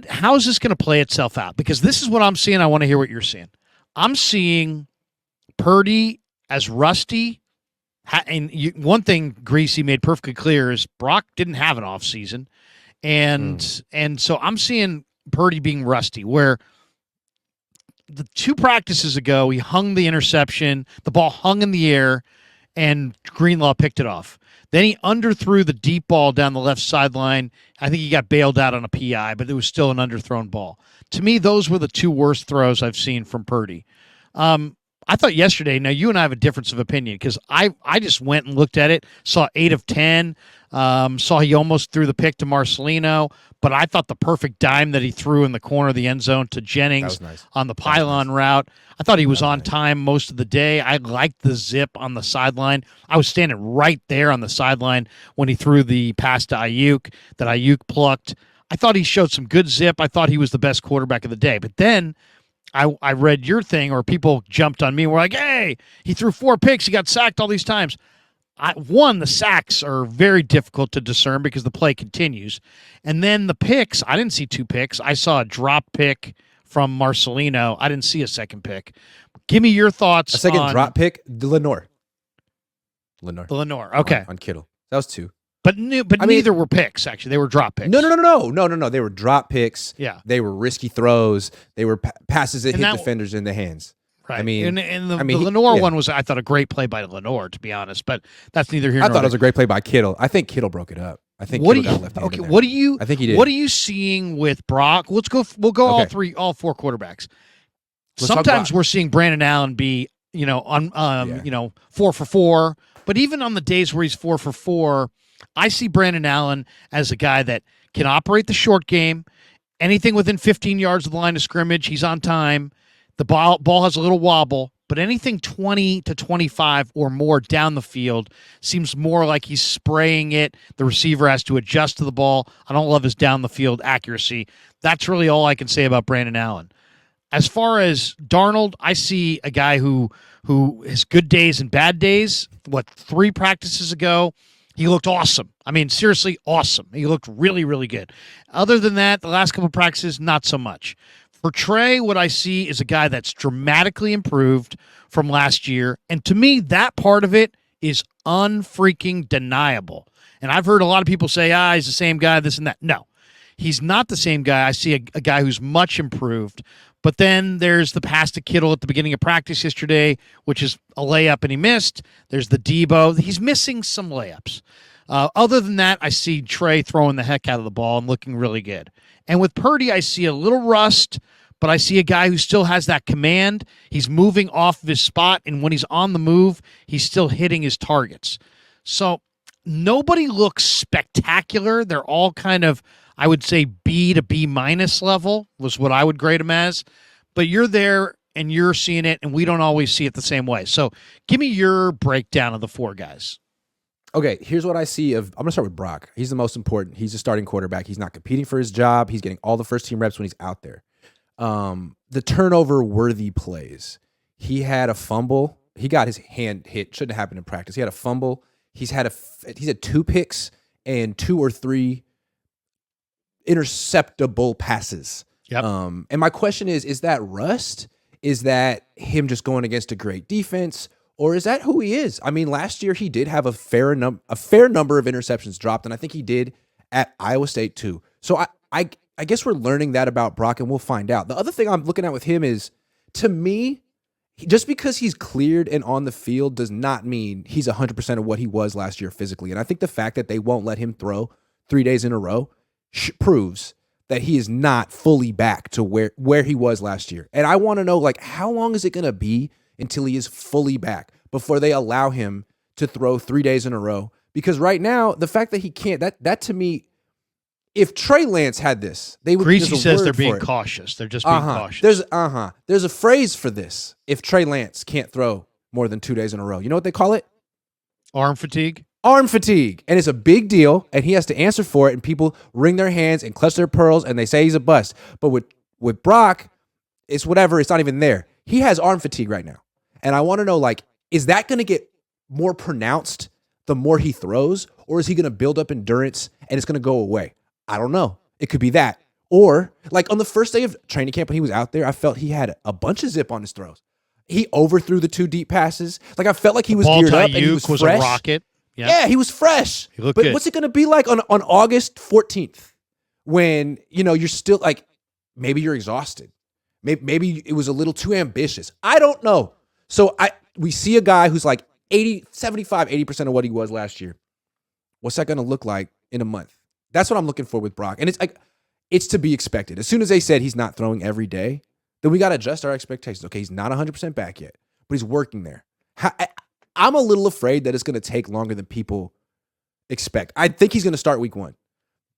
How is this going to play itself out? Because this is what I'm seeing. I want to hear what you're seeing. I'm seeing Purdy as rusty. And one thing Greasy made perfectly clear is Brock didn't have an off season, and so I'm seeing Purdy being rusty. Where the 2 practices ago he hung the interception, the ball hung in the air, and Greenlaw picked it off. Then he underthrew the deep ball down the left sideline. I think he got bailed out on a PI, but it was still an underthrown ball. To me, those were the 2 worst throws I've seen from Purdy. I thought yesterday, now you and I have a difference of opinion because I just went and looked at it, saw 8 of 10, saw he almost threw the pick to Marcelino, but I thought the perfect dime that he threw in the corner of the end zone to Jennings on the pylon route, I thought he was on time most of the day. I liked the zip on the sideline. I was standing right there on the sideline when he threw the pass to Ayuk that Ayuk plucked. I thought he showed some good zip. I thought he was the best quarterback of the day. But then I read your thing, or people jumped on me and were like, hey, he threw 4 picks. He got sacked all these times. The sacks are very difficult to discern because the play continues. And then the picks, I didn't see 2 picks. I saw a drop pick from Marcelino. I didn't see a second pick. Give me your thoughts. A second drop pick? The Lenore. Okay. On Kittle. That was 2. But neither were picks, actually. They were drop picks. No. They were drop picks. Yeah. They were risky throws. They were passes that hit defenders in the hands. Right. I mean, the Lenore one was, I thought, a great play by Lenore, to be honest. But that's neither here nor there. I thought it was a great play by Kittle. I think Kittle broke it up. I think Kittle got left-handed. Okay, I think he did. What are you seeing with Brock? We'll go all 4 quarterbacks. Sometimes we're seeing Brandon Allen be, 4 for 4. But even on the days where he's 4 for 4, I see Brandon Allen as a guy that can operate the short game. Anything within 15 yards of the line of scrimmage, he's on time. The ball has a little wobble, but anything 20 to 25 or more down the field seems more like he's spraying it. The receiver has to adjust to the ball. I don't love his down the field accuracy. That's really all I can say about Brandon Allen. As far as Darnold, I see a guy who has good days and bad days. 3 practices ago, he looked awesome. I mean, seriously, awesome. He looked really, really good. Other than that, the last couple of practices, not so much. For Trey, what I see is a guy that's dramatically improved from last year. And to me, that part of it is unfreaking deniable. And I've heard a lot of people say, he's the same guy, this and that. No, he's not the same guy. I see a guy who's much improved. But then there's the pass to Kittle at the beginning of practice yesterday, which is a layup and he missed. There's the Debo. He's missing some layups. Other than that, I see Trey throwing the heck out of the ball and looking really good. And with Purdy, I see a little rust, but I see a guy who still has that command. He's moving off of his spot, and when he's on the move, he's still hitting his targets. So nobody looks spectacular. They're all kind of, I would say, B to B minus level was what I would grade them as. But you're there, and you're seeing it, and we don't always see it the same way. So give me your breakdown of the 4 guys. Okay, here's what I see I'm going to start with Brock. He's the most important. He's a starting quarterback. He's not competing for his job. He's getting all the first-team reps when he's out there. The turnover-worthy plays. He had a fumble. He got his hand hit. Shouldn't have happened in practice. He had a fumble. He's had 2 picks and 2 or 3 interceptable passes. Yep. And my question is that rust? Is that him just going against a great defense? Or is that who he is? I mean, last year he did have a fair number of interceptions dropped, and I think he did at Iowa State too. So I guess we're learning that about Brock, and we'll find out. The other thing I'm looking at with him is, to me, just because he's cleared and on the field does not mean he's 100% of what he was last year physically. And I think the fact that they won't let him throw 3 days in a row proves that he is not fully back to where he was last year. And I want to know, how long is it going to be until he is fully back before they allow him to throw 3 days in a row? Because right now, the fact that he can't, that to me, if Trey Lance had this, they would. Greasy says they're being cautious. They're just being cautious. There's a phrase for this. If Trey Lance can't throw more than 2 days in a row, you know what they call it? Arm fatigue. Arm fatigue. And it's a big deal, and he has to answer for it, and people wring their hands and clutch their pearls, and they say he's a bust. But with Brock, it's whatever. It's not even there. He has arm fatigue right now. And I want to know, is that going to get more pronounced the more he throws, or is he going to build up endurance and it's going to go away? I don't know. It could be that, Or like on the first day of training camp when he was out there, I felt he had a bunch of zip on his throws. He overthrew the 2 deep passes. Like I felt like he was geared up and he was fresh. A rocket. Yep. Yeah, he was fresh. He looked but good. What's it going to be like on August 14th when, you're still like, maybe you're exhausted. Maybe it was a little too ambitious. I don't know. So we see a guy who's like 80% of what he was last year. What's that going to look like in a month? That's what I'm looking for with Brock. And it's to be expected. As soon as they said he's not throwing every day, then we got to adjust our expectations. Okay, he's not 100% back yet, but he's working there. I'm a little afraid that it's going to take longer than people expect. I think he's going to start week 1.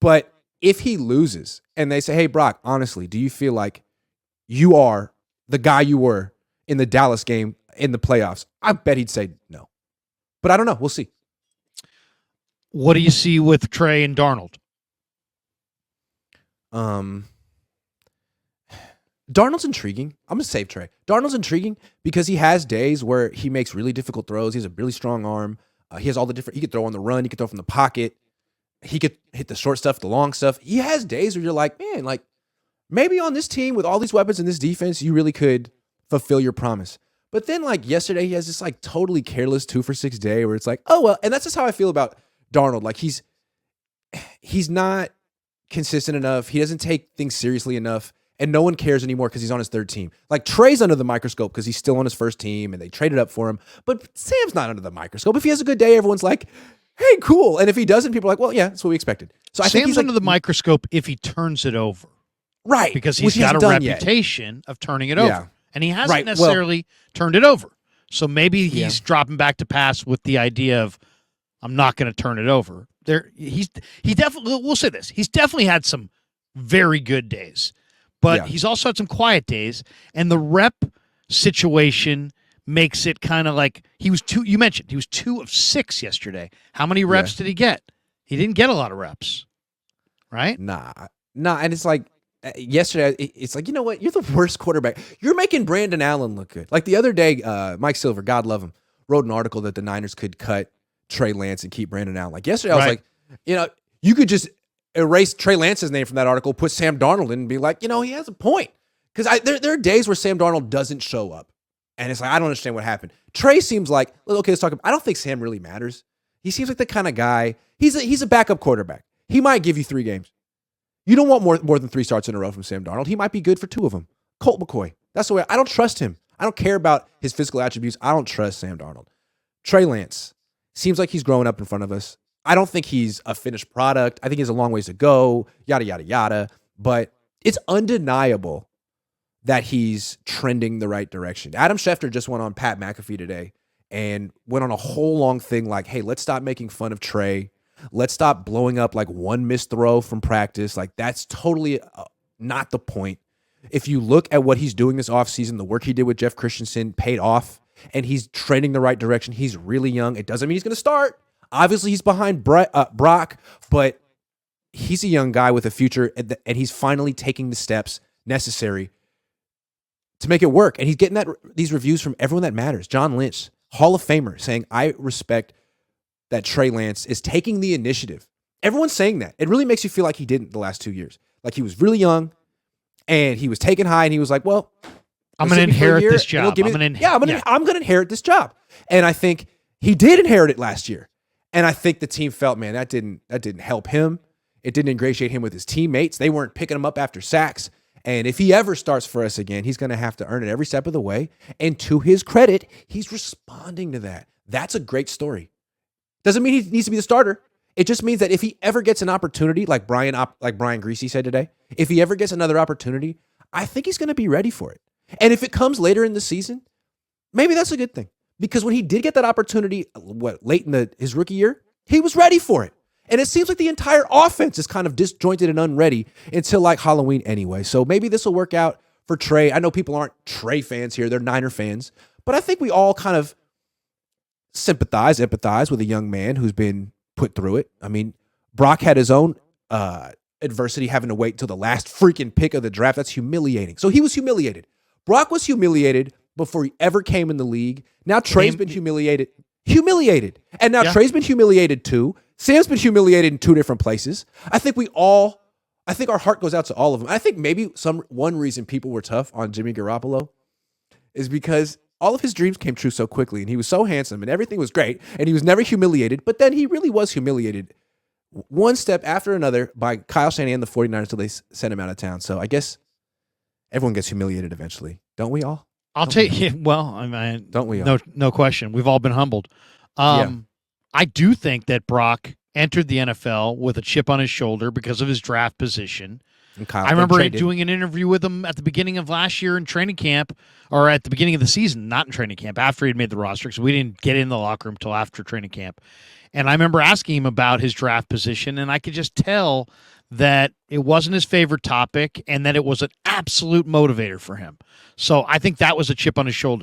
But if he loses and they say, hey, Brock, honestly, do you feel like you are the guy you were in the Dallas game in the playoffs? I bet he'd say no. But I don't know. We'll see. What do you see with Trey and Darnold? Darnold's intriguing. I'm going to save Trey. Darnold's intriguing because he has days where he makes really difficult throws. He has a really strong arm. He has all the different, he could throw on the run. He could throw from the pocket. He could hit the short stuff, the long stuff. He has days where you're like, man, like maybe on this team with all these weapons in this defense, you really could fulfill your promise. But then like yesterday, he has this like totally careless 2 for 6 day where it's like, oh, well, and that's just how I feel about Darnold. Like he's not consistent enough. He doesn't take things seriously enough. And no one cares anymore because he's on his 3rd team. Like Trey's under the microscope because he's still on his 1st team and they traded up for him. But Sam's not under the microscope. If he has a good day, everyone's like, hey, cool. And if he doesn't, people are like, well, yeah, that's what we expected. So I think Sam's he's under the microscope if he turns it over. Right. Because he's got a reputation of turning it over. And he hasn't necessarily turned it over. So maybe he's dropping back to pass with the idea of, I'm not going to turn it over. He definitely, we'll say this, he's definitely had some very good days. But he's also had some quiet days, and the rep situation makes it kind of like he was 2 of 6 yesterday. How many reps did he get? He didn't get a lot of reps, right? Nah. And it's like yesterday, it's like, you know what? You're the worst quarterback. You're making Brandon Allen look good. Like the other day, Mike Silver, God love him, wrote an article that the Niners could cut Trey Lance and keep Brandon Allen. Like yesterday, I was like, you could just erase Trey Lance's name from that article, put Sam Darnold in and be like, he has a point. Because there are days where Sam Darnold doesn't show up. And it's like, I don't understand what happened. Trey seems like, okay, let's talk about, I don't think Sam really matters. He seems like the kind of guy, he's a backup quarterback. He might give you 3 games. You don't want more than 3 starts in a row from Sam Darnold. He might be good for 2 of them. Colt McCoy. That's the way, I don't trust him. I don't care about his physical attributes. I don't trust Sam Darnold. Trey Lance seems like he's growing up in front of us. I don't think he's a finished product. I think he has a long ways to go, yada, yada, yada. But it's undeniable that he's trending the right direction. Adam Schefter just went on Pat McAfee today and went on a whole long thing like, hey, let's stop making fun of Trey. Let's stop blowing up like one missed throw from practice. Like that's totally not the point. If you look at what he's doing this offseason, the work he did with Jeff Christensen paid off, and he's trending the right direction. He's really young. It doesn't mean he's going to start. Obviously, he's behind Brock, but he's a young guy with a future, and he's finally taking the steps necessary to make it work. And he's getting these reviews from everyone that matters. John Lynch, Hall of Famer, saying, I respect that Trey Lance is taking the initiative. Everyone's saying that. It really makes you feel like he didn't the last 2 years. Like he was really young, and he was taken high, and he was like, well, I'm going to inherit this job. I'm going to inherit this job. And I think he did inherit it last year. And I think the team felt, man, that didn't help him. It didn't ingratiate him with his teammates. They weren't picking him up after sacks. And if he ever starts for us again, he's going to have to earn it every step of the way. And to his credit, he's responding to that. That's a great story. Doesn't mean he needs to be the starter. It just means that if he ever gets an opportunity, like Brian Greasy said today, if he ever gets another opportunity, I think he's going to be ready for it. And if it comes later in the season, maybe that's a good thing. Because when he did get that opportunity, late in his rookie year, he was ready for it. And it seems like the entire offense is kind of disjointed and unready until like Halloween anyway. So maybe this will work out for Trey. I know people aren't Trey fans here. They're Niner fans. But I think we all kind of empathize with a young man who's been put through it. I mean, Brock had his own adversity having to wait until the last freaking pick of the draft. That's humiliating. So he was humiliated. Brock was humiliated before he ever came in the league. Now Trey's been humiliated. And now Trey's been humiliated too. Sam's been humiliated in 2 different places. I think I think our heart goes out to all of them. I think maybe one reason people were tough on Jimmy Garoppolo is because all of his dreams came true so quickly, and he was so handsome, and everything was great, and he was never humiliated. But then he really was humiliated one step after another by Kyle Shanahan and the 49ers until they sent him out of town. So I guess everyone gets humiliated eventually. Don't we all? I'll tell you. Well, I mean, don't we all? No question. We've all been humbled. I do think that Brock entered the NFL with a chip on his shoulder because of his draft position. I remember doing an interview with him at the beginning of last year in training camp, or at the beginning of the season, not in training camp, after he had made the roster, because we didn't get in the locker room until after training camp. And I remember asking him about his draft position, and I could just tell that it wasn't his favorite topic and that it was an absolute motivator for him. So I think that was a chip on his shoulder.